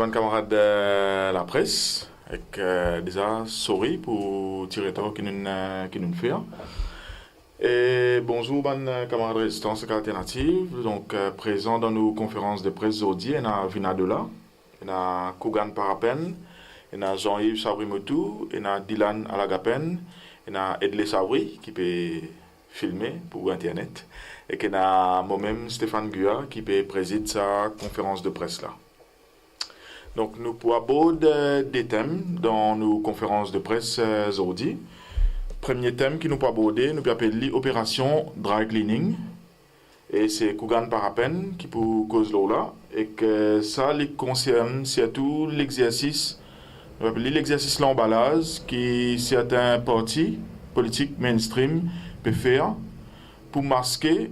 bonne camarade de la presse, avec déjà sorry pour tirer qui nous fait. Et bonjour, bonne camarade de résistance alternative. Donc, présent dans nos conférences de presse aujourd'hui, on a Vina Dola, on a Kougan Parapen, on a Jean-Yves Sabrimotou, on a Dylan Alagapen, on a Edley Sabri qui peut filmer pour Internet, et on a moi-même Stéphane Gua qui peut présider sa conférence de presse là. Donc, nous pouvons aborder des thèmes dans nos conférences de presse aujourd'hui. Premier thème qui nous peut aborder, nous peut appeler l'opération dry cleaning. Et c'est Kougan Parapen qui peut cause là. Et que ça les concerne surtout l'exercice, nous appelons l'exercice l'emballage qui certains partis politiques mainstream peuvent faire pour masquer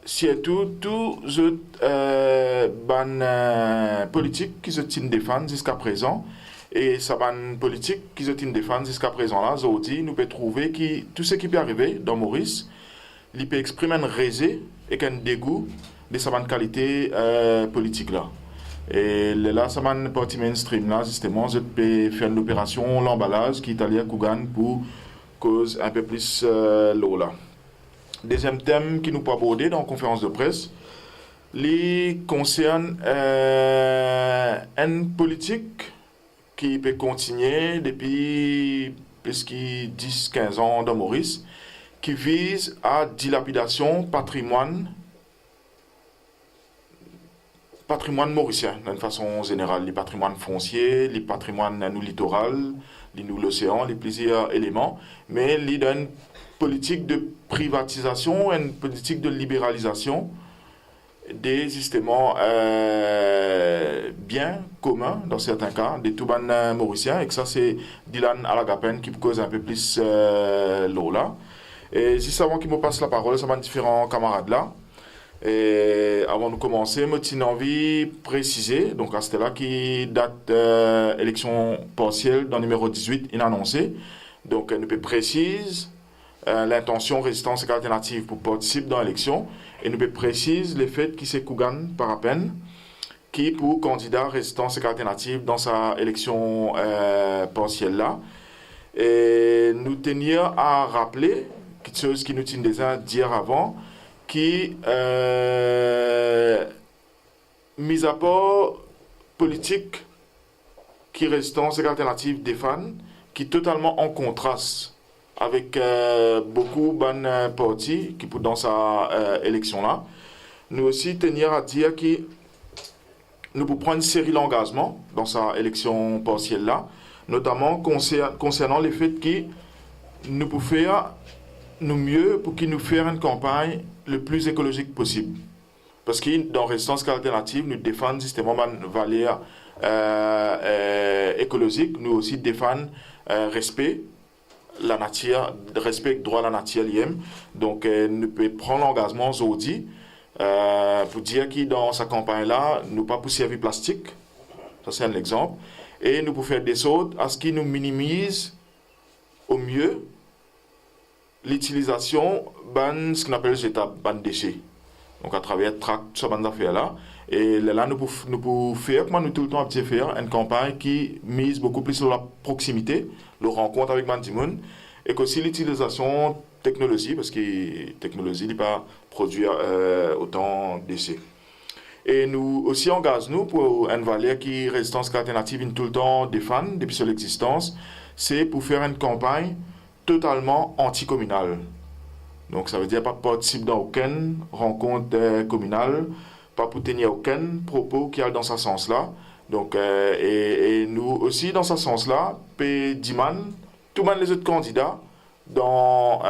surtout tous les politiques qui se tiennent défendre jusqu'à présent. Et ça ban politique qui se tiennent défendre jusqu'à présent là, aujourd'hui, nous pouvons trouver que tout ce qui peut arriver dans Maurice, il peut exprimer un résé et un dégoût de sa qualité politique là. Et là, ça ban parti mainstream là, justement, je peux faire une opération l'emballage qui est allé à Kougan pour cause un peu plus l'eau là. Deuxième thème qui nous peut aborder dans la conférence de presse, les concerne une politique qui peut continuer depuis plus de 10-15 ans dans Maurice, qui vise à dilapidation patrimoine mauricien, d'une façon générale, les patrimoines fonciers, les patrimoines nous littoral, les nous l'océan, les plusieurs éléments, mais il y a une politique de privatisation, une politique de libéralisation des justement biens communs dans certains cas, des tout mauriciens, et que ça c'est Dylan Alagapen qui cause un peu plus l'eau là. Et juste avant qu'il me passe la parole, ça va différents camarades là. Et avant de commencer, j'ai envie de préciser, donc c'était là qui date élection partielle dans le numéro 18 inannoncé. Donc nous peut précise l'intention résistance et alternative pour participer dans l'élection. Et nous précise le fait qu'il c'est Kougan Parapen qui pour candidat résistance et alternative dans sa élection partielle là. Et nous tenions à rappeler quelque chose qui nous tient déjà à dire avant, qui mis à part politique qui résistance et alternative défend, qui est totalement en contraste avec beaucoup de partis qui dans sa élection là. Nous aussi tenir à dire que nous pouvons prendre une série d'engagements dans sa élection partielle là, notamment concernant le fait que nous pouvons faire nous mieux pour qu'il nous fasse une campagne le plus écologique possible. Parce que dans Résistance alternative, nous défendons justement une valeur écologique, nous aussi défendons respect la nature, respect droit à la nature liée. Donc nous pouvons prendre l'engagement aujourd'hui pour dire que dans sa campagne là, nous pas pour servir plastique, ça c'est un exemple, et nous pouvons faire des autres à ce qui nous minimise au mieux l'utilisation de ce qu'on appelle ban déchets. Donc à travers tract ça ban affaires là, et là nous pouvons faire comme nous tout le temps faire une campagne qui mise beaucoup plus sur la proximité, le rencontre avec Bandimoun, et aussi l'utilisation technologie, parce que la technologie n'est pas produire autant de déchets. Et nous aussi engageons pour une valeur qui résistance alternative tout le temps défend depuis son existence, c'est pour faire une campagne totalement anticommunale. Donc ça veut dire pas participer dans aucune rencontre communale, pas pour tenir aucun propos qui a dans ce sens-là. Donc et nous aussi dans ce sens-là, Diman, tout le monde les autres candidats dans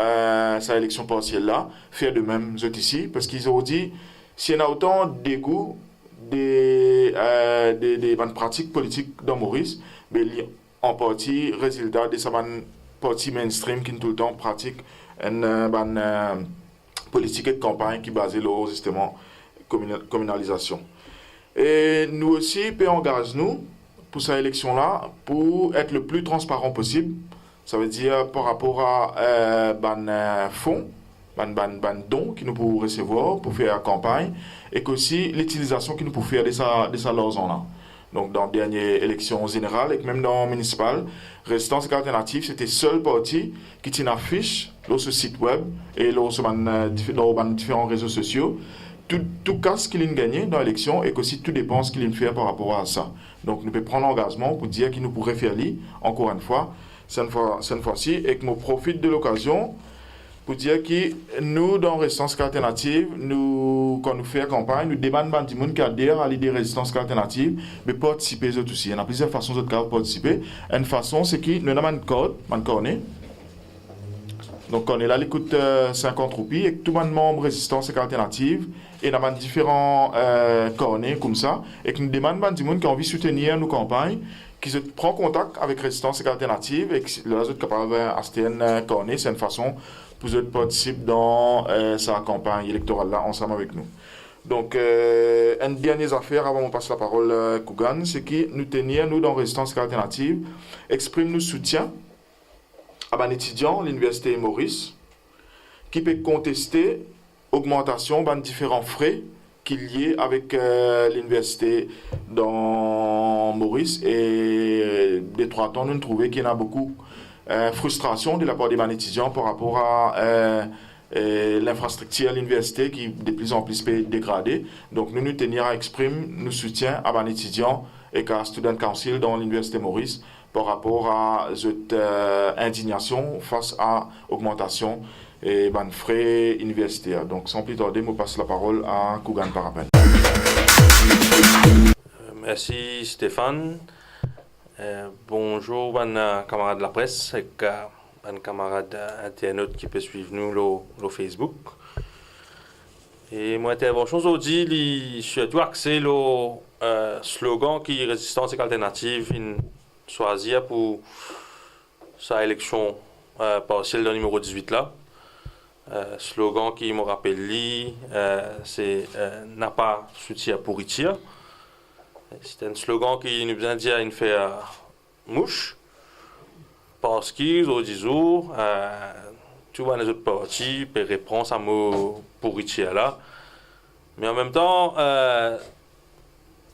sa élection partielle là, faire de même ici, parce qu'ils ont dit s'il y a autant de dégoût des bonnes pratiques politiques dans Maurice, mais en partie résultat de sa parti mainstream qui tout le temps pratique une politique de campagne qui est basée sur justement communalisation. Et nous aussi, on engage nous pour cette élection-là pour être le plus transparent possible. Ça veut dire par rapport à fonds dons qui nous pouvons recevoir pour faire la campagne et qu'aussi l'utilisation qui nous pouvons faire de ça l'argent là. Donc dans la dernière élection générale et même dans la municipale, Résistance Alternative, c'était le seul parti qui tient une affiche sur ce site web et dans différents réseaux sociaux. Tout cas ce qu'il a gagné dans l'élection et aussi tout dépense qu'il a fait par rapport à ça. Donc nous pouvons prendre l'engagement pour dire qu'il nous pourrait faire lire, encore une fois, cette fois-ci, et que nous profite de l'occasion pour dire que nous, dans Résistance Alternative, quand nous faisons campagne, nous demandons des gens qui adhèrent à l'idée de Résistance Alternative, mais participer eux aussi. Il y a plusieurs façons de participer. Une façon, c'est que nous avons un code, donc on est là, il coûte 50 roupies, et tout le monde membre Résistance Alternative, et nous avons différents cornets comme ça, et que nous demandons des gens qui ont envie de soutenir nos campagnes, qui se prennent contact avec Résistance Alternative, et que les autres capables d'acheter un cornet, c'est une façon pour eux de participer dans sa campagne électorale là ensemble avec nous. Donc, une dernière affaire avant de passer la parole à Kougan, c'est que nous dans Résistance Alternative, exprime nos soutiens à un étudiant à l'Université Maurice qui peut contester l'augmentation de différents frais qui sont liés avec l'université dans Maurice. Et des 3 temps, nous trouvons qu'il y en a beaucoup frustration de la part des étudiants par rapport à l'infrastructure à l'université qui est de plus en plus dégradée. Donc nous tenons à exprimer nos soutiens à les étudiants et à Student Council dans l'Université Maurice par rapport à cette indignation face à l'augmentation des frais universitaires. Donc sans plus tarder, je passe la parole à Kougan Parapen. Merci Stéphane. Bonjour, camarades de la presse et camarades internautes qui peuvent suivre nous sur Facebook. Et mon intervention aujourd'hui, surtout axée le slogan qui Résistance Alternative choisir pour sa élection partielle de numéro 18 là. Slogan qui me rappelle c'est n'a pas soutien pour Itia. C'est un slogan qui nous vient dire une fait mouche parce qu'ils au 10 jours tout les autres partis peut répondre à mot pour Itia là. Mais en même temps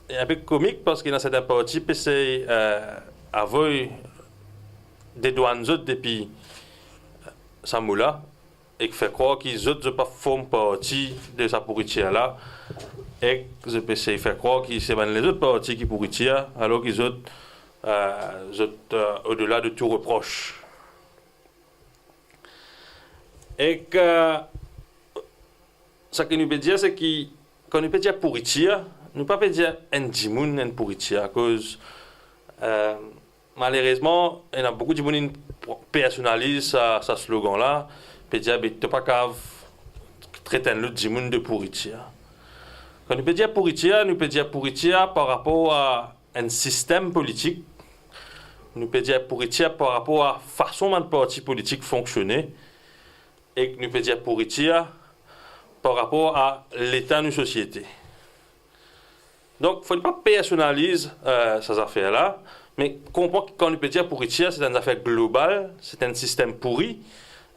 il est un peu comique parce qu'il y a certains partis qui essaient avoir des douanes depuis ça là et qui fait croire qu'ils autres ne font pas partie de sa pourriture là et que je peux faire croire que c'est les autres partis qui pourriture alors qu'ils autres au-delà de tout reproche et que ce que nous peut dire c'est que quand nous peut dire pourriture nous ne pouvons pas dire un dimoun un pourriture à cause malheureusement il y a beaucoup de gens qui personnalisent ce slogan là peut dire que tu n'as pas qu'à traiter l'autre dimoun de pourriture. Quand nous peut dire pourriture par rapport à un système politique, nous peut dire pourriture par rapport à la façon dont le parti politique fonctionner, et nous peut dire pourriture par rapport à l'état de nos sociétés. Donc, il ne faut pas personnaliser ces affaires-là, mais comprendre que quand nous peut dire pourriture, c'est une affaire globale, c'est un système pourri,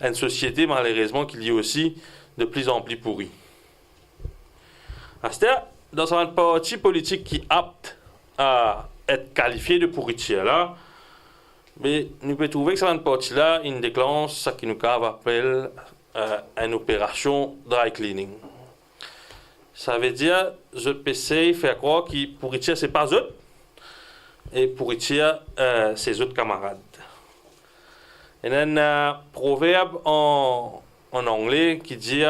une société malheureusement qui est aussi de plus en plus pourrie. C'est-à-dire, dans un parti politique qui est apte à être qualifié de pourriture là, mais nous pouvons trouver que ce parti-là, il déclenche ce que nous appelle une opération dry cleaning. Ça veut dire, je peux essayer de faire croire que pourriture, ce n'est pas eux, et pourriture, c'est autres camarades. Il y a un proverbe en anglais qui dit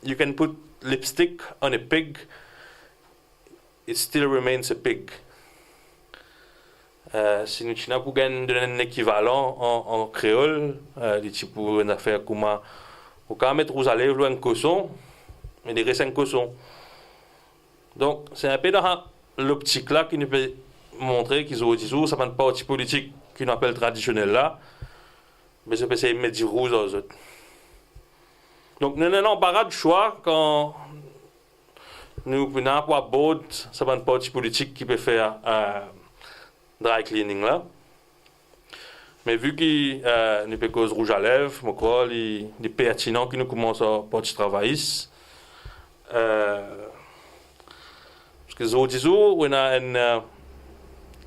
You can put lipstick on a pig, it still remains a pig. Si nous avons donner un équivalent en créole, pour une affaire comme au cas mettre vous allez un cochon, mais il reste un cochon. Donc c'est un peu dans l'optique là qui nous peut montrer qu'ils ont dit ça pas un parti politique qu'on appelle traditionnel là. Mais je peux essayer de mettre du rouge aux autres. Donc, nous avons un embarras de choix quand nous prenons pour aborder ce parti politique qui peut faire dry cleaning là. Mais vu qu'il nous fait cause rouge à lèvres, je crois, il est pertinent que nous commençons à partir travailler. Parce que aujourd'hui, on a une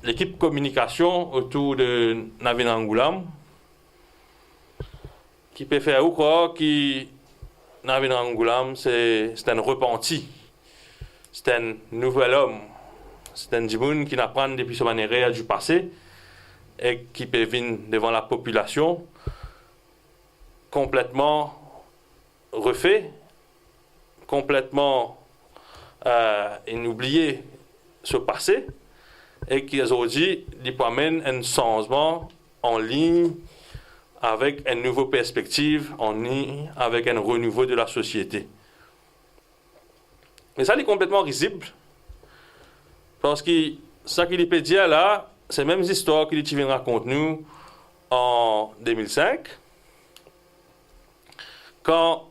l'équipe communication autour de Navin Angulam qui peut faire ou quoi qui Navin Angulam c'est un repenti, c'est un nouvel homme, c'est un djimoun qui n'apprend depuis son manière du passé et qui peut venir devant la population complètement refait, complètement inoublié ce passé et qui aujourd'hui amène un changement en ligne avec une nouvelle perspective, en ligne avec un renouveau de la société. Mais ça est complètement risible parce que ça qu'il peut dire là, c'est les mêmes histoires qu'il vient raconter nous en 2005 quand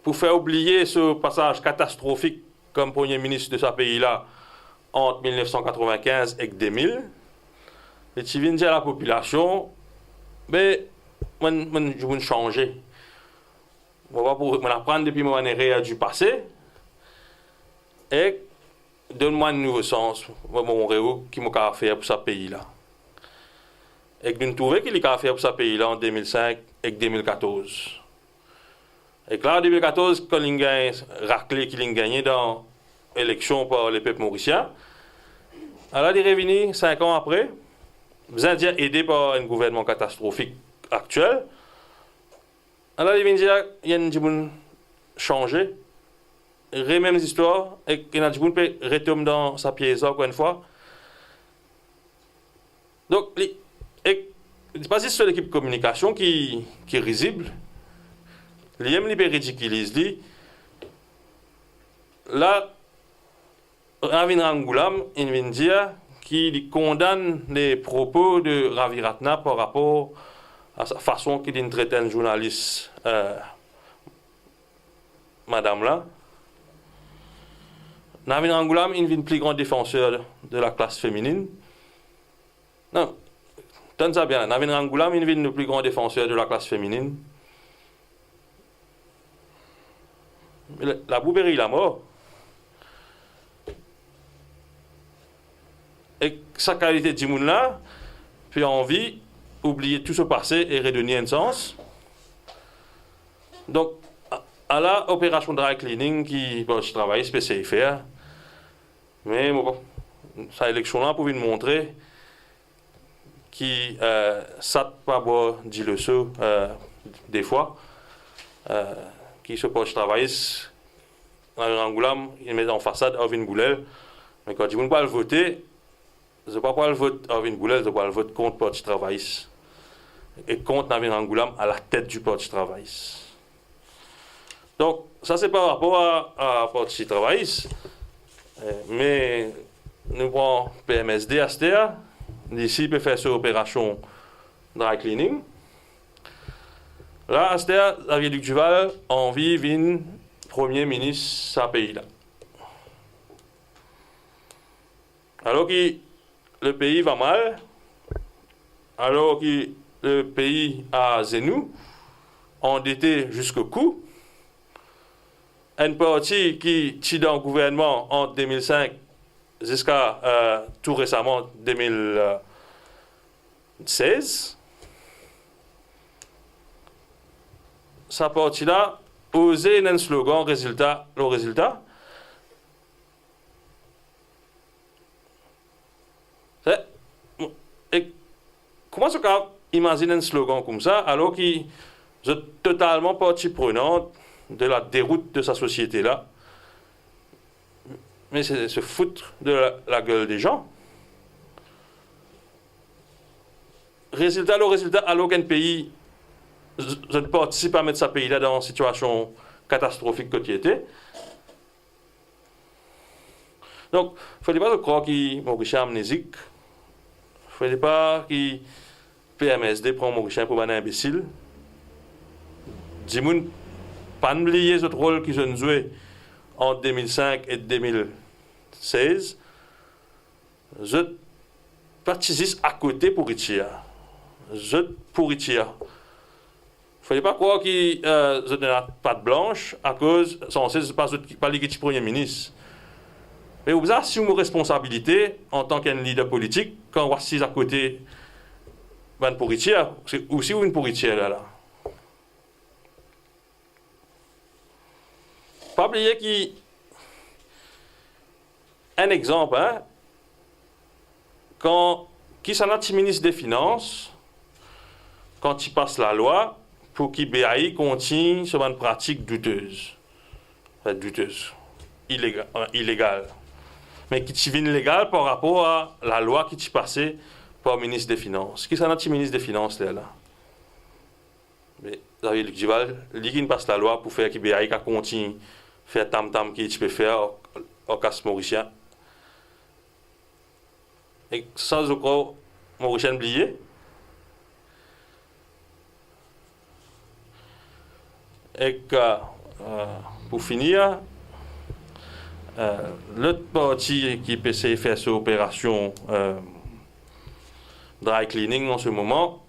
pour faire oublier ce passage catastrophique comme Premier ministre de ce pays-là entre 1995 et 2000, et tu viens dire à la population, mais je vais changer. Je vais apprendre depuis mon année du passé et donne-moi un nouveau sens, mon réseau qui m'a fait pour ce pays-là. Et que nous trouvons qu'il a fait pour ce pays-là en 2005 et 2014. Et que là, en 2014, quand il a raclé qu'il a gagné dans l'élection par les peuples mauriciens, alors il est revenu 5 ans après, les Indiens aidés par un gouvernement catastrophique actuel. Alors il vient dire qu'il y a une djimoun changé, les mêmes histoires, et qu'il y a une djimoun peut retomber dans sa pièce encore une fois. Donc, c'est pas juste sur l'équipe communication qui est risible. Il y a même ridiculise. Là, Navin Angulam, il vient dire qu'il condamne les propos de Ravi Ratna par rapport à sa façon qu'il traite un journaliste, madame là. Navin Angulam, il est le plus grand défenseur de la classe féminine. Non, tenez ça bien. Navin Angulam, il est le plus grand défenseur de la classe féminine. La Bouberie, il est mort. Et sa qualité de djimoun là, puis envie oublier tout ce passé et redonner un sens. Donc, à la opération dry cleaning qui je travaille spécial faire, mais bon, sa élection là pour nous montrer qui ça pas boire dit le saut des fois qui se peut travailler dans Angoulême, il met en façade à une boulelle, mais quand ils vont pas le voter, je ne sais pas le vote à une boulelle, je ne pas le vote contre Parti travailliste et contre Navin Angulam à la tête du Parti travailliste. Donc, ça c'est par rapport à Parti travailliste. Mais nous prenons PMSD à STEA, d'ici peut faire cette opération dry cleaning. Là, à STEA, Xavier Duc Duval envie de Premier ministre de ce pays-là. Alors que le pays va mal, alors que le pays a Zenou, endetté jusqu'au cou, une partie qui est dans le gouvernement en 2005 jusqu'à tout récemment 2016, sa partie-là osait un slogan le résultat. Et comment se imagine un slogan comme ça alors qu'il est totalement partie prenante de la déroute de sa société-là? Mais c'est se foutre de la gueule des gens. Le résultat, alors qu'un pays je ne participe pas à mettre ce pays-là dans une situation catastrophique que tu étais. Donc, il ne fallait pas croire qu'il est amnésique. Il ne fallait pas qu'il PMSD prend Mauricien pour un imbécile. Dis-moi, pas oublier ce rôle qu'ils ont joué en 2005 et 2016. Je participe à côté pour Richia. je pourriture. Il ne fallait pas croire qu'ils n'ont pas de blanche à cause, censé pas les Premier ministre. Mais vous avez si une responsabilité en tant qu'un leader politique, quand vous êtes à côté d'une pourriture, c'est aussi une pourriture là. Pas oublier qu'un exemple, hein, qui s'en a ministre des Finances, quand il passe la loi, pour qu'il BAI continue sur une pratique douteuse. Enfin, douteuse. Illégale. Mais qui est légale par rapport à la loi qui est passée par le ministre des Finances. Qui s'en a ministre des Finances là? Mais vous avez le qui passe la loi pour faire qu'il BAI continue faire tam-tam qui peut faire au cas mauricien. Et ça, je crois, mauricien oublié. Et pour finir, l'autre partie qui peut faire cette opération dry cleaning en ce moment,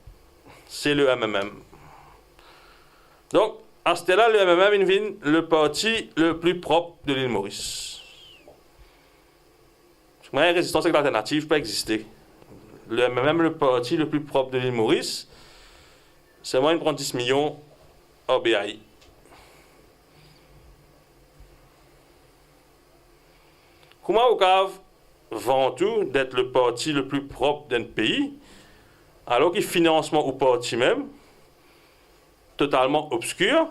c'est le MMM. Donc, à ce là le MMM est le parti le plus propre de l'île Maurice. La résistance alternative peut exister. Le MMM, le parti le plus propre de l'île Maurice, c'est moins de 10 millions au BAI. Comment au cave vend tout d'être le parti le plus propre d'un pays, alors qu'il financement au parti même, totalement obscur,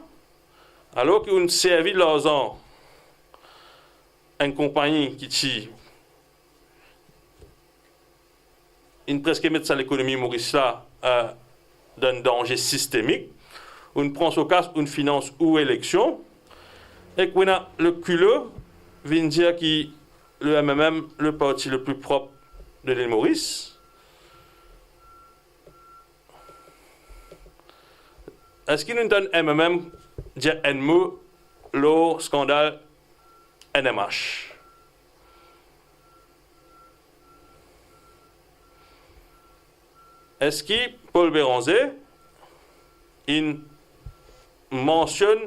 alors qu'on servi de l'argent une compagnie qui tire une presque mettre ça l'économie maurice là d'un danger systémique, on prend au cas une finance ou élection, et qu'on a le culot vient dire que le MMM, le parti le plus propre de l'île Maurice, est-ce qu'il nous donne MMM dire un mot le scandale NMH? Est-ce que Paul Béranger il mentionne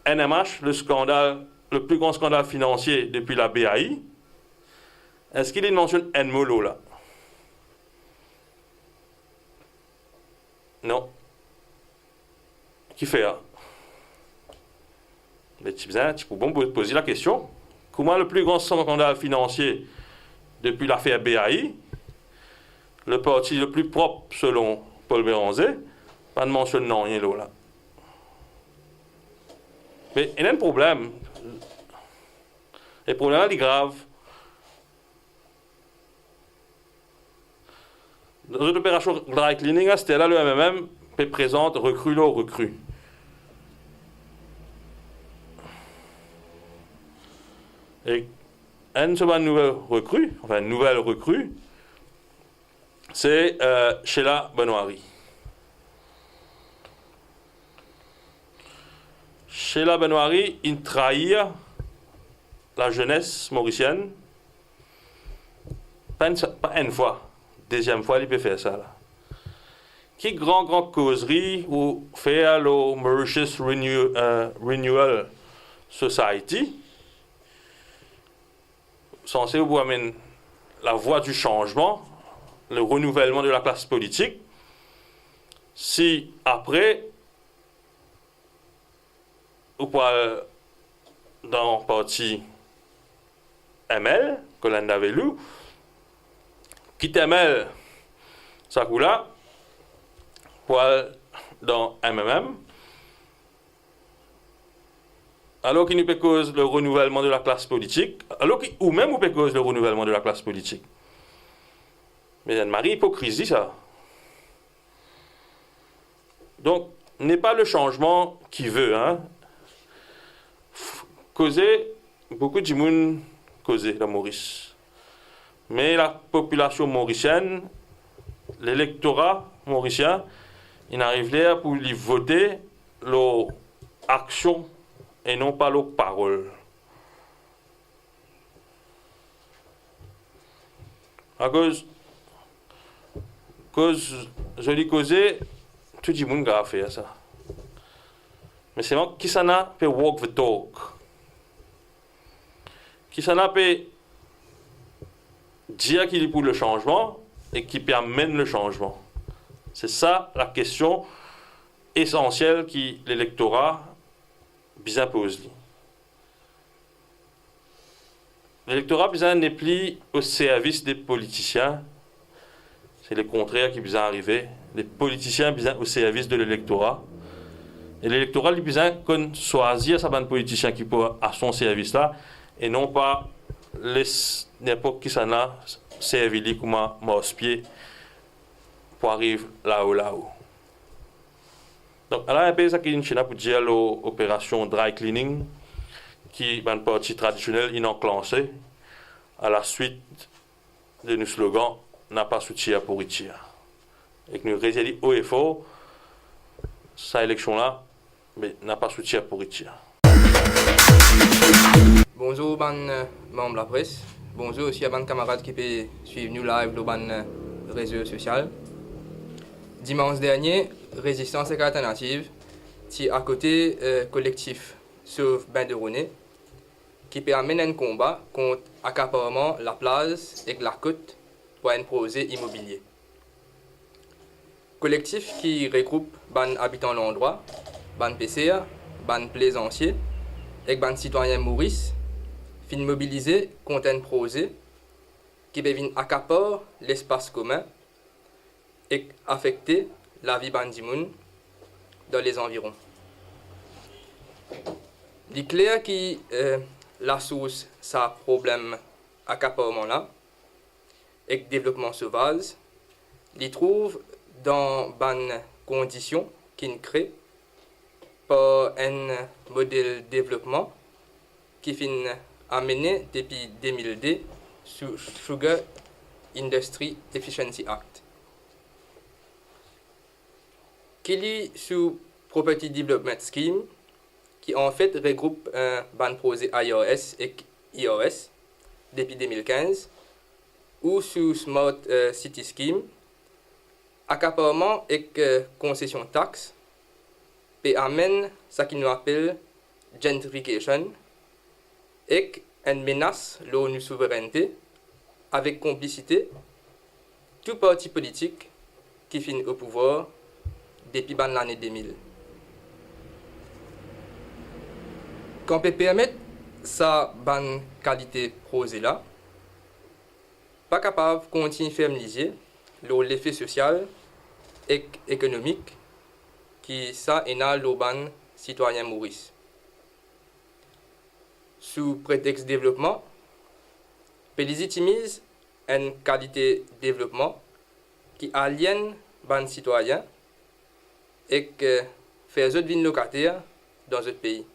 NMH, le scandale, le plus grand scandale financier depuis la BAI? Est-ce qu'il mentionne un mot là? Non. Qui fait ça? Mais tu peux bon poser la question. Comment le plus grand scandale financier depuis l'affaire BAI, le parti le plus propre selon Paul Béranger, pas de mention non rien là. Mais il y a un problème. Le problème est grave. Dans cette opération dry cleaning, c'était là le MMM présente recrue l'eau recrue. Et une nouvelle recrue, c'est Sheila Benoîri. Sheila Benoîri, il trahit la jeunesse mauricienne. Pas une fois, deuxième fois, il peut faire ça. Là. Qui grand causerie ou faire le Mauritius Renewal Society, censé vous amener la voie du changement, le renouvellement de la classe politique, si après, ou pas dans le parti ML, que l'on avait lu, qui ML, ça coup là, pour dans MMM, alors qu'il nous peut cause le renouvellement de la classe politique, ou même on peut cause le renouvellement de la classe politique. Mais Anne-Marie, hypocrisie ça. Donc, n'est pas le changement qui veut, hein. Causer, beaucoup de monde causer dans Maurice. Mais la population mauricienne, l'électorat mauricien, il arrive là pour lui voter leur action et non pas leur parole. À cause, Cause, je l'ai causé, tout le monde a fait ça. Mais c'est moi qui s'en a peut walk the talk. Qui s'en a peut dire qu'il est pour le changement et qui peut amener le changement. C'est ça la question essentielle que l'électorat bien pose. L'électorat bien n'est plus au service des politiciens. C'est le contraire qui vient arriver. Les politiciens bien au service de l'électorat. Et l'électorat il vient choisir sa bande politicien qui peut à son service là et non pas n'importe qui s'en a servi comme un pied pour arriver là-haut. Donc, alors, un peu ça qui est pour dire l'opération dry cleaning, qui est une partie traditionnelle enclenchée à la suite de nos slogans n'a pas soutien pour Richia. Et que nous réalisons haut et fort, cette élection-là, mais n'a pas soutien pour Richia. Bonjour, membres de la presse. Bonjour aussi à mes camarades qui peuvent suivre nous live dans les réseaux sociaux. Dimanche dernier, Résistance et Alternative, qui à côté collectif Sauve Bain de Roné, qui peut amener un combat contre accaparement la plage et la côte pour un projet immobilier. Collectif qui regroupe les habitants de l'endroit, les PCA, les plaisanciers et les citoyens Maurice, fin mobilisés contre un projet qui peut accaparer l'espace commun et affecter la vie bandimoun dans les environs. Il est clair que la source ça problème accaparement là et développement sauvage, il trouve dans des conditions qui créent par un modèle de développement qui finit amené depuis 2002 sous Sugar Industry Efficiency Act. Qui est sous Property Development Scheme, qui en fait regroupe un projet IRS et IRS depuis 2015, ou sous Smart City Scheme, accaparement et concession taxe, et amène ce qu'il nous appelle gentrification, et une menace l'ONU souveraineté, avec complicité, tout parti politique qui finit au pouvoir depuis l'année 2000. Quand on peut permettre sa bonne qualité projet là, pas capable de continuer à féminiser l'effet social et économique qui ça est dans l'urban citoyen Maurice. Sous prétexte développement, peut légitimiser une qualité de développement qui aliène les citoyens et que fait eux devenir locataires dans notre pays.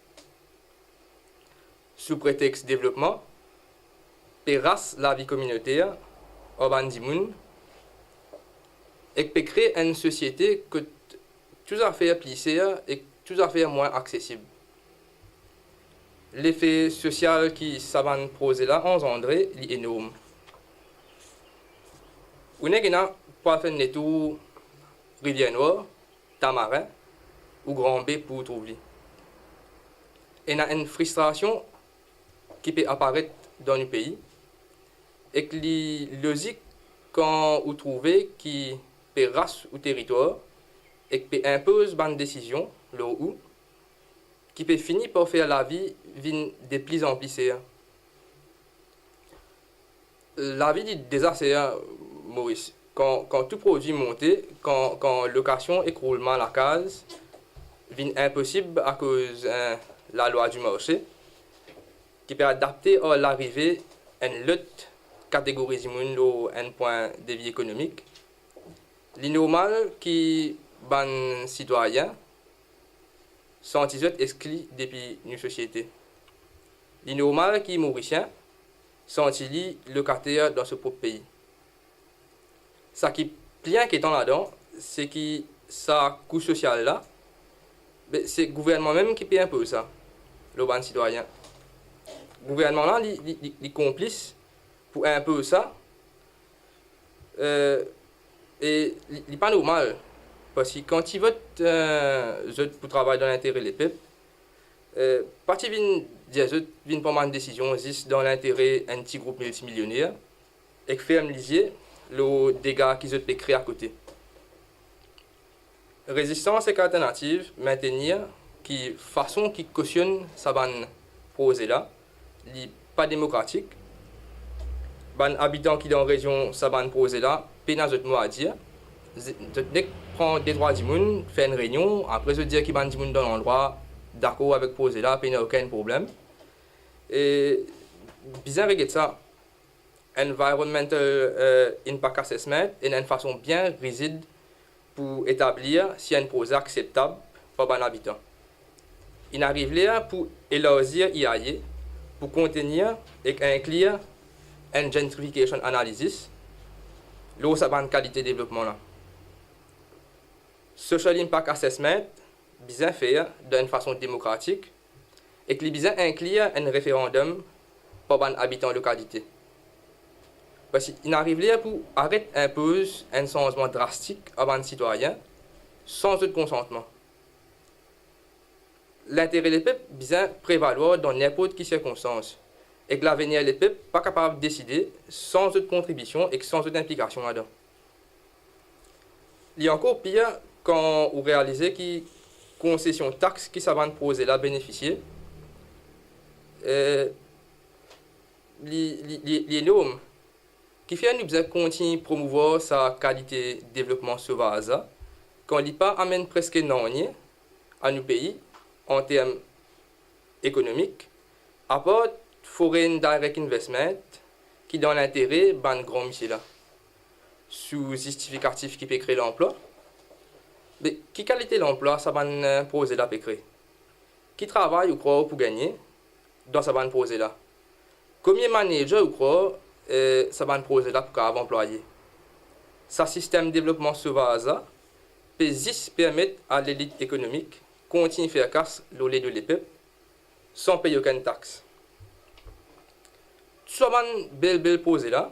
Sous prétexte développement, terrasse la vie communautaire urbaine du monde et peut créer une société que tout à fait plissée et tout à fait moins accessible. L'effet social qui s'avance projet là engendré est énorme. On est pas faire des tours Rivière Noire, Tamarin ou Grand B pour trouver. Il y a une frustration qui peut apparaître dans le pays et que les logiques quand vous trouvez qui peut race ou territoire et qui peut impose une décision là où qui peut finir par faire la vie de plus en plus serre. La vie est déjà serre, Maurice. Quand tout produit monte, quand location écroulement la case, devient impossible à cause de la loi du marché, qui peut adapter à l'arrivée une lutte catégorie un point de vie économique. L'innormal qui ban citoyens sont exclus depuis une société. L'innormal qui mauricien sont locataires dans ce propre pays. Ce qui est plus inquiétant là-dedans, c'est que ça coût social là, c'est le gouvernement même qui paye un peu ça, le ban citoyen. Le gouvernement là, il complice pour un peu ça. Et il n'est pas normal, parce que quand ils votent pour travailler dans l'intérêt des peuples, parti vient dire vient prendre une décision juste dans l'intérêt d'un petit groupe multimillionnaire et que fait lisier les dégâts qu'ils ont créer à côté. Résistance et alternative maintenir qui façon qui cautionne ça ban projet là, n'est pas démocratique. Ban habitants qui dans la région ça ban projet là, peine autre mot à dire. Dès prend des droits du monde, fait une réunion, après se dire qu'il ban du monde dans l'endroit d'accord avec projet là, peine aucun problème. Et bizarre regarde ça. Environmental Impact Assessment est une façon bien rigide pour établir si un projet acceptable pour les habitants. Il arrive là pour élargir l'IAE, pour contenir et inclure une gentrification analysis, là ça va une qualité de développement là. Social Impact Assessment, bien fait d'une façon démocratique et qui bien inclure un référendum pour les habitants de localité. Parce qu'il arrive là pour arrêter imposer un changement drastique avant les citoyens sans autre consentement. L'intérêt des peuples bien prévaloir dans n'importe quelle circonstance et que l'avenir des peuples pas capable de décider sans autre contribution et sans autre implication là-dedans. Il y a encore pire quand vous réalisez que concession taxe qui s'avance poser là bénéficier les normes qui fait nous besoin continuer à promouvoir sa qualité de développement sauvage quand il pas amène presque non à nos pays en termes économiques à part foreign direct investment qui dans l'intérêt ban grand monsieur là sous justificatif qui peut créer l'emploi. Mais qui qualité l'emploi ça va poser là peut créer qui travaille ou croit pour gagner dans ça va poser là combien de managers ou croit ça va poser là pour avoir employé ça système de développement sauvage peut juste permettre à l'élite économique continuer à faire casse l'olé de l'épée sans payer aucune taxe. Tout ça va belle poser là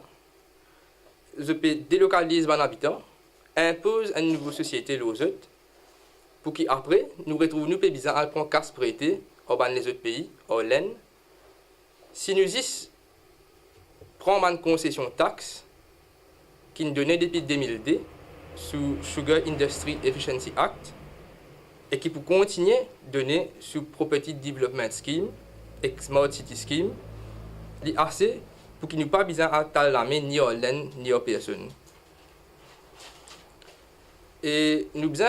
je peux délocaliser les habitants impose une nouvelle société aux autres pour qu'après nous retrouvons nous pays à prendre casse prêté au les autres pays au laine si nous y prend une concession taxe qui nous donnait depuis 2002 sous Sugar Industry Efficiency Act et qui peut continuer à donner sous Property Development Scheme et Smart City Scheme li assez pour qu'il n'y ait pas besoin à tal la main ni au laine ni aux personnes. Et nous sommes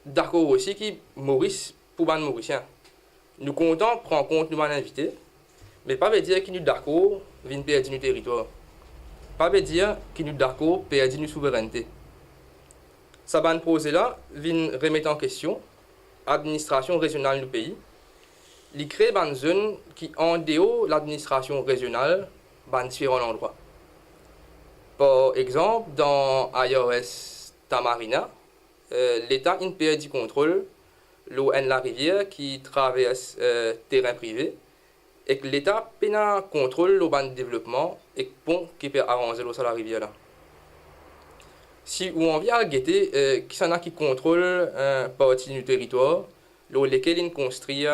d'accord aussi que Maurice, pour les Mauriciens, nous comptons prendre en compte nos invités, mais pas veut dire que nous sommes d'accord de perdre nos territoires. Pas veut dire que nous sommes d'accord de perdre nos souveraineté. Ça va nous poser là, vient remettre en question l'administration régionale du pays. Il crée une zone qui, en dehors de l'administration régionale, dans différents endroits. Par exemple, dans IRS Tamarina, l'État a perdu du contrôle l'eau et la rivière qui traverse terrain privé et que l'État peine contrôle le ban de développement et le pont qui peut arranger l'eau sur la rivière là. Si on vient à guetter, qui s'en a qui contrôle partie du territoire, l'eau lesquels ils construisent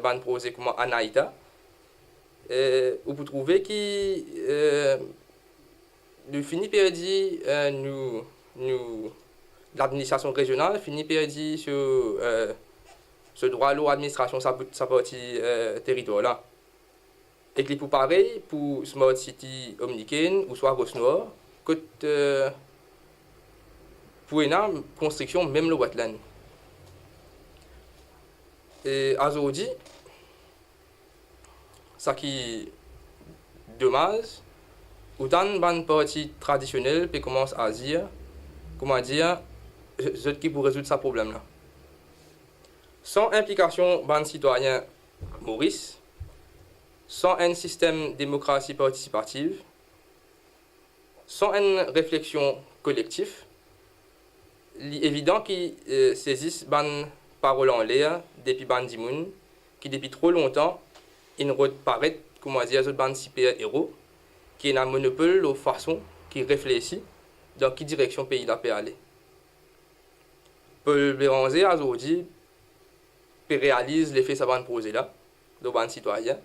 ban projet comme Anaïta, vous pouvez trouver qui nous finit perdu l'administration régionale finit perdu sur ce droit à l'eau administration sa partie territoire là et que pour pareil pour Smart City Omniken ou soit Rosnoir que pour une construction même le wetland et aujourd'hui ça qui dommage autant une partie traditionnelle peut commencer à dire comment dire je qui pour résoudre ce problème là sans implication des citoyens Maurice sans un système de démocratie participative sans une réflexion collective il est évident qu'ils saisissent des paroles en l'air depuis des gens qui depuis trop longtemps ils paraissent comment dire des super héros qui ont un monopole de façon qui réfléchit dans quelle direction le pays là peut aller. Paul Béranger a aujourd'hui réalise l'effet ça va poser là, de ban citoyen.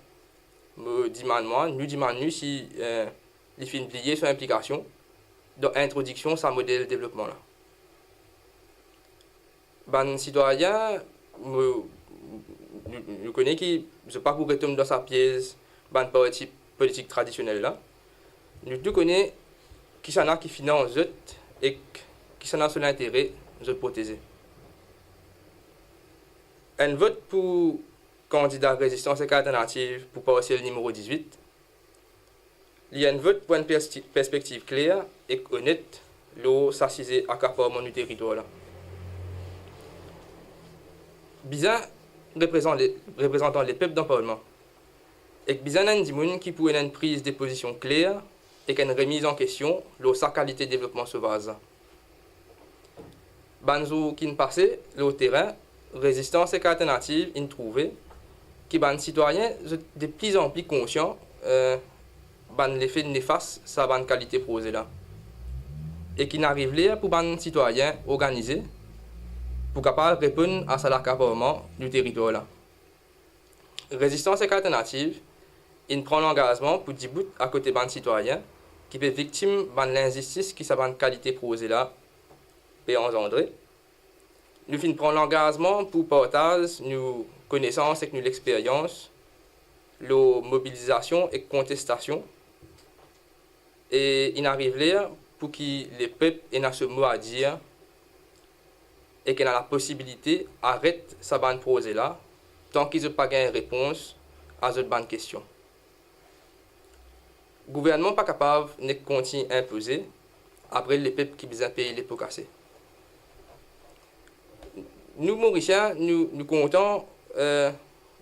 Me demande si les films liés sur implication dans l'introduction sa modèle de développement là. Ban citoyen nous connaît qui je pas pour retomber dans sa pièce ban politique traditionnelle là. Nous tout connaît qui s'en a qui finance et qui s'en a son intérêt de protéger. Un vote pour candidat résistance et alternative pour partiel numéro 18. Il y a un vote pour une perspective claire et honnête, l'eau s'assiser à accaparement du territoire. Bizarre représentant les peuples dans le Parlement. Et bizarre un dimoun qui pourrait une prise de position claire et une remise en question de sa qualité de développement sauvage. Banzo qui ne passait le terrain résistance et alternative introuvée qui ban citoyens de plus en plus conscients ban l'effet néfaste sa ban qualité posée là et qui n'arrive là pour ban citoyens organisés pour capable répondre à ça l'accaparement du territoire là. Résistance et alternative il prend l'engagement pour dire bout à côté ban citoyens qui peut victime ban l'injustice qui sa ban qualité posée là peut engendrer. Nous finissons prendre l'engagement pour partager nos connaissances et nos expériences, la mobilisation et contestation. Et il arrive là pour que les peuples aient ce mot à dire et qu'ils aient la possibilité d'arrêter sa bande posée là, tant qu'ils n'ont pas une réponse à cette bonne question. Le gouvernement n'est pas capable de continuer à imposer après les peuples qui besoin payer les pots cassés. Nous, Mauriciens, nous comptons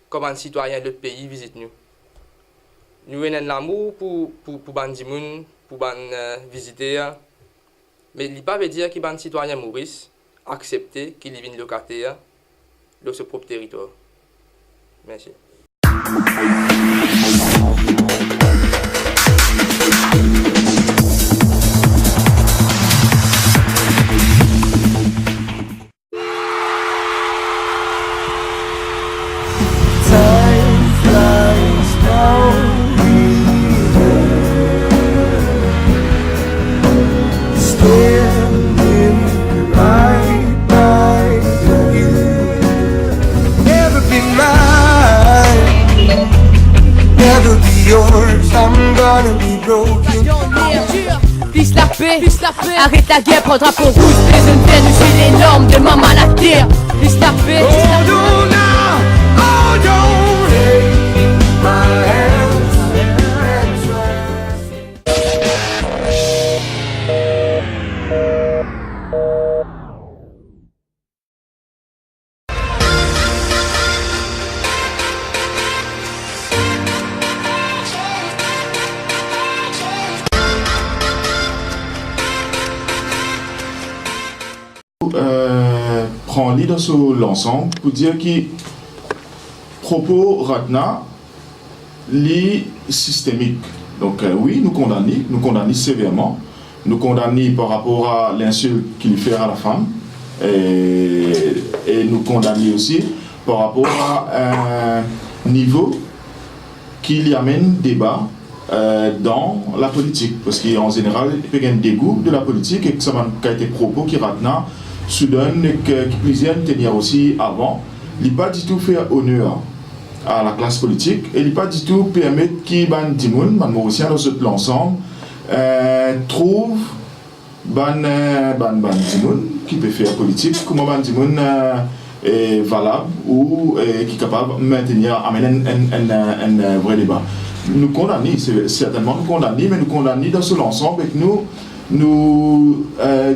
comme un citoyen de notre pays visite nous. Nous avons un amour pour Bandimoun, pour visiter. Mais il ne pas veut dire que les citoyens Maurice accepter qu'ils viennent locataires de ce propre territoire. Merci. Arrête la guerre, prends drapeau rouge, fais une peine, je suis les normes de maman à la terre. Plus la paix, prend l'idée sur l'ensemble pour dire que propos Ratna li systémique. Donc oui, nous condamnons sévèrement, nous condamnons par rapport à l'insulte qu'il fait à la femme et nous condamnons aussi par rapport à un niveau qui y amène débat dans la politique, parce qu'en général il y a un dégoût de la politique et que ça a été propos qui Ratna soudain que plusieurs tenir aussi avant, il n'a pas du tout fait honneur à la classe politique et il n'a pas du tout permettre qui ban dimoun, ban mauricien dans l'ensemble trouve ban dimoun qui peut faire politique, comment ban dimoun est valable ou qui est capable de maintenir, amener un vrai débat. Nous condamnons, certainement nous condamnons, mais nous condamnons dans l'ensemble et que nous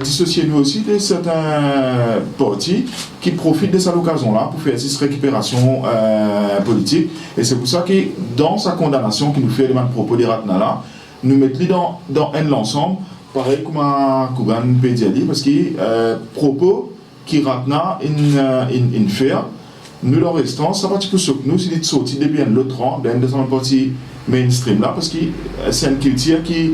dissocier nous aussi de certains partis qui profitent de cette occasion-là pour faire cette récupération politique. Et c'est pour ça que dans sa condamnation qui nous fait les propos des Ratnala, nous mettons dans un ensemble, pareil comme un Kougan Pédiali, parce que propos qui Ratna in faire nous, dans restance, ça va un petit peu sur nous, si c'est sorti depuis l'autre rang, dans une partie mainstream là, parce que c'est une culture qui,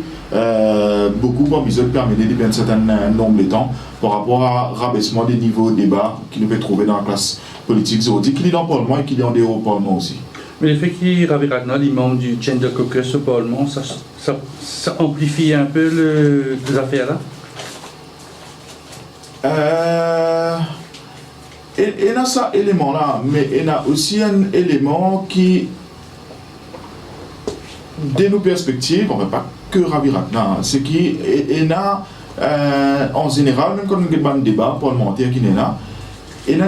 beaucoup parmi eux, permet depuis un certain nombre de temps par rapport à rabaissement des niveaux de débat qui nous peut trouver dans la classe politique aujourd'hui, qui est dans le Parlement et qui est en dehors du Parlement aussi. Mais le fait qu'il y ait Ravi Ratnam, les membres du Gender Caucus au Parlement, ça amplifie un peu les affaires là? Il y a ça élément là, mais il y a aussi un élément qui, de nos perspectives, on ne va pas que Ravi Ratnam, c'est qu'il y a en général, même quand on a un débat parlementaire qui est là, il y a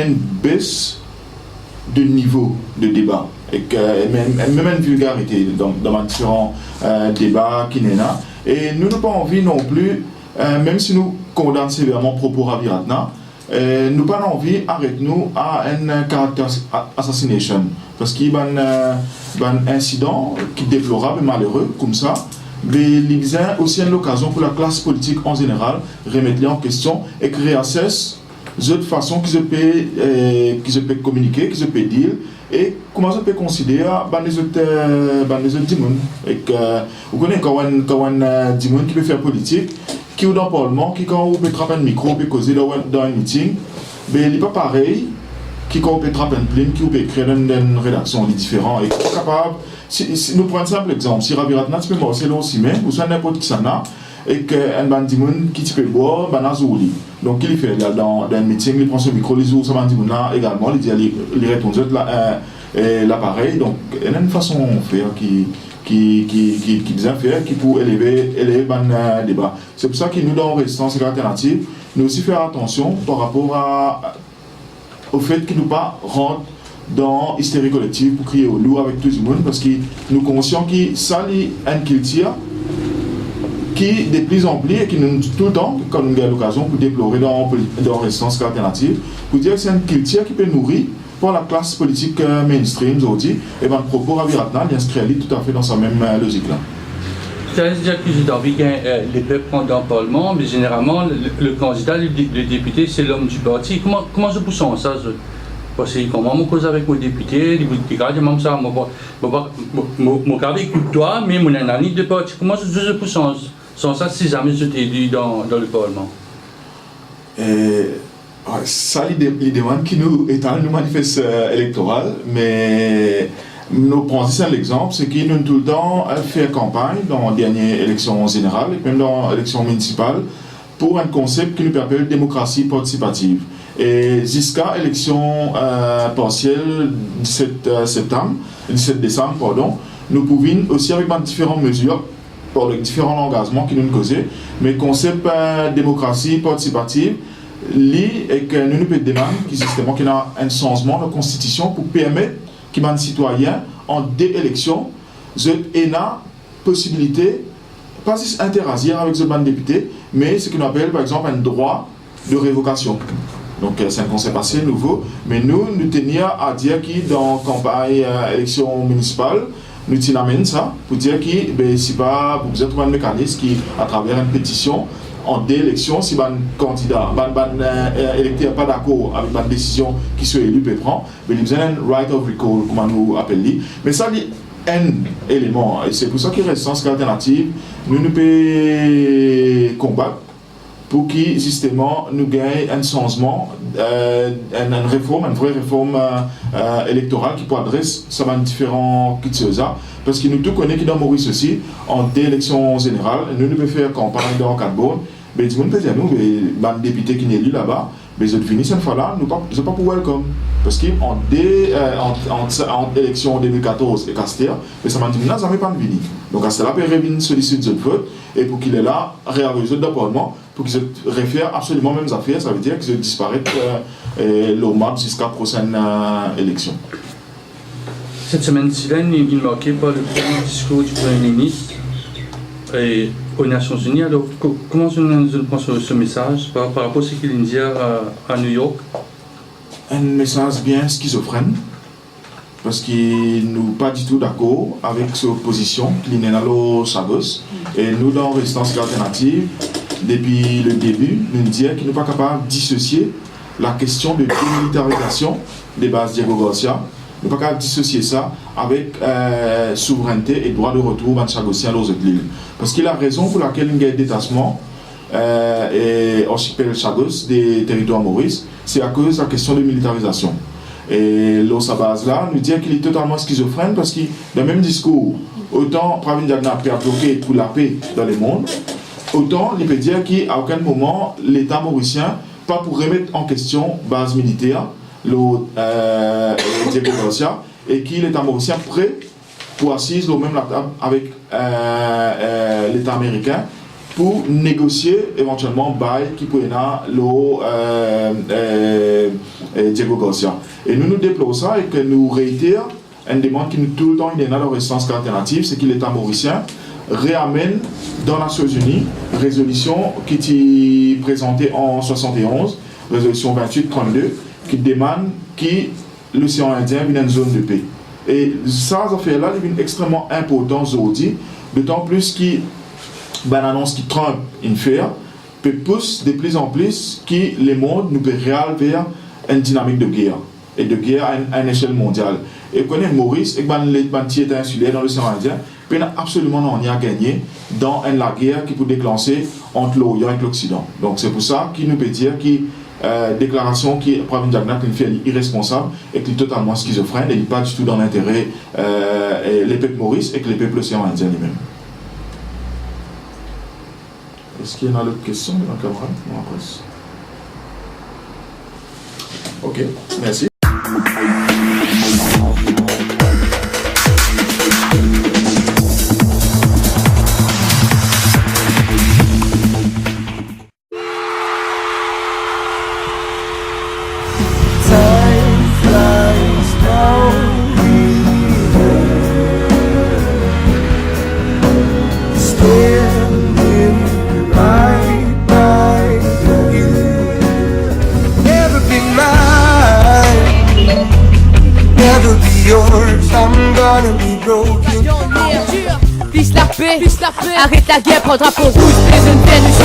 une baisse de niveau de débat, et même une vulgarité dans différents débats qui est là. Et nous n'avons pas envie non plus, même si nous condamnons sévèrement propos Ravi Ratnam, nous n'avons pas envie d'arrêter-nous à un caractère assassination. Parce qu'il y a un incident qui est déplorable et malheureux, comme ça, mais il y a aussi une occasion pour la classe politique en général remettre en question et créer de façon qu'ils peuvent communiquer, qu'ils peuvent dire, et comment ils peuvent considérer les autres démons. Vous connaissez quand un démon qui peut faire politique, qui est dans le Parlement, qui quand on peut attraper un micro, peut causer dans un meeting, mais il n'est pas pareil, qui quand on peut attraper un plane, qui peut créer une rédaction différente, et qui est capable, si nous prenons un simple exemple, si Ravi Ratnam, tu peux voir, c'est là aussi, mais ou soit n'importe qui s'en a, et qu'un bandimon qui peut boire, ben azuli. Donc il fait là dans un meeting, il prend son micro, il ouvre ce bandimon là également, il dit il répond l'appareil. Donc il y a une façon de faire qui bien faire, qui pour élever le débat. C'est pour ça que nous dans Résistance alternative, nous aussi faire attention par rapport au fait qu'il ne nous pas rentre dans l'hystérie collective pour crier au loup avec tout le monde, parce que nous sommes conscients que ça est une culture qui de plus en plus et qui nous tout le temps, quand nous avons l'occasion pour déplorer dans Résistance alternative, pour dire que c'est une culture qui peut nourrir pour la classe politique mainstream aujourd'hui, et bien le propos Ravi Ratnam inscrit tout à fait dans sa même logique là. Ça veut dire que j'ai envie que les peuples prennent dans le Parlement, mais généralement le candidat, le député, c'est l'homme du parti. Comment je pousse ça? Parce que quand je cause avec mon député, il dit que je ne ça, je écoute toi, mais mon analyse de parti. Comment je pousse sans ça si jamais je t'ai élu dans le Parlement? Ça, les demandes qui nous étalent nos manifestes électoraux, mais nous prenons ici l'exemple, c'est qu'ils nous tout le temps fait campagne dans les dernières élections générales et même dans l'élection municipale pour un concept qui nous permet la démocratie participative. Et jusqu'à l'élection partielle 17 décembre, nous pouvions aussi avec différentes mesures pour les différents engagements qui nous causaient, mais le concept démocratie participative, et que nous pouvons demander qu'il y a un changement de la constitution pour permettre que les citoyens en des élections aient la possibilité, pas juste interagir avec les députés, mais ce qu'on appelle par exemple un droit de révocation. Donc c'est un concept assez nouveau, mais nous tenions à dire que dans la campagne élection municipale, nous tenions ça pour dire que si pas, vous avez trouvé un mécanisme qui, à travers une pétition, en d'élection, si un candidat, un électeur n'est pas d'accord avec la décision qui soit élue peut prendre, mais il y a un right of recall, comme nous appelons. Mais ça, c'est un élément. Et c'est pour ça que Résistance alternative, nous pouvons combattre pour que justement nous gagnions un changement, une réforme, une vraie réforme électorale qui peut adresser ça dans différents choses. Parce que nous tous connaissons que dans Maurice aussi, en élection générale, nous pouvons faire campagne dans le cadre. Mais tout le monde peut dire nous, les députés qui sont élus là-bas, mais ils finissent cette fois-là, nous ne sommes pas pour welcome. Parce qu'en élection 2014 et Castel, mais ça m'a dit, non, ça ne va pas venir. Donc à cela, il revient solliciter le vote, et pour qu'il est là, réagir d'appartement, pour qu'ils se réfèrent absolument aux mêmes affaires, ça veut dire qu'ils disparaissent l'OMAP jusqu'à la prochaine élection. Cette semaine-ci, il est marqué par le premier discours du Premier ministre aux Nations Unies. Alors, comment je pense ce message par rapport à ce qu'il dit à New York? Un message bien schizophrène, parce qu'il n'est pas du tout d'accord avec sa position, qu'il est dans Sagos. Et nous, dans Résistance alternative, depuis le début, nous disons qu'il n'est pas capable de dissocier la question de démilitarisation des bases Diego Garcia, nous ne pouvons pas dissocier ça avec souveraineté et droit de retour dans Chagossien aux autres îles. Parce qu'il a raison pour laquelle il y a un détachement et archipel Chagos des territoires maurice, c'est à cause de la question de militarisation. Et sa base là nous dit qu'il est totalement schizophrène parce que dans le même discours, autant Pravin Jagna a bloqué pour la paix dans le monde, autant il peut dire qu'à aucun moment l'État mauricien, pas pour remettre en question base militaire, Diego Garcia, et qu'il l'État mauricien prêt pour assister au même la table avec l'État américain pour négocier éventuellement bail qui pourrait Diego Garcia. Et nous déplorons ça et que nous réitérons une demande qui nous tout le temps est dans l'instance alternative, c'est que l'État mauricien réamène dans les Nations Unies résolution qui était présentée en 71, résolution 2832, qui demande que l'océan Indien vienne une zone de paix. Et ça, affaire-là, est extrêmement important aujourd'hui, d'autant plus que l'annonce qui Trump fait peut pousser de plus en plus que le monde nous peut réaliser vers une dynamique de guerre, et de guerre à une échelle mondiale. Et qu'on est Maurice, et les États insulaires dans l'océan Indien, peut absolument rien gagner dans la guerre qui peut déclencher entre l'Orient et l'Occident. Donc c'est pour ça qu'il nous peut dire que déclaration qui Pravin Jagna fait irresponsable et qui est totalement schizophrène et il n'est pas du tout dans l'intérêt les peuples maurice et que les peuples océan Indien lui-même. Est-ce qu'il y en a d'autres questions de ma camarade dans la presse? Ok, merci. Arrête la guerre, prends drapeau rouge, fais une Vénus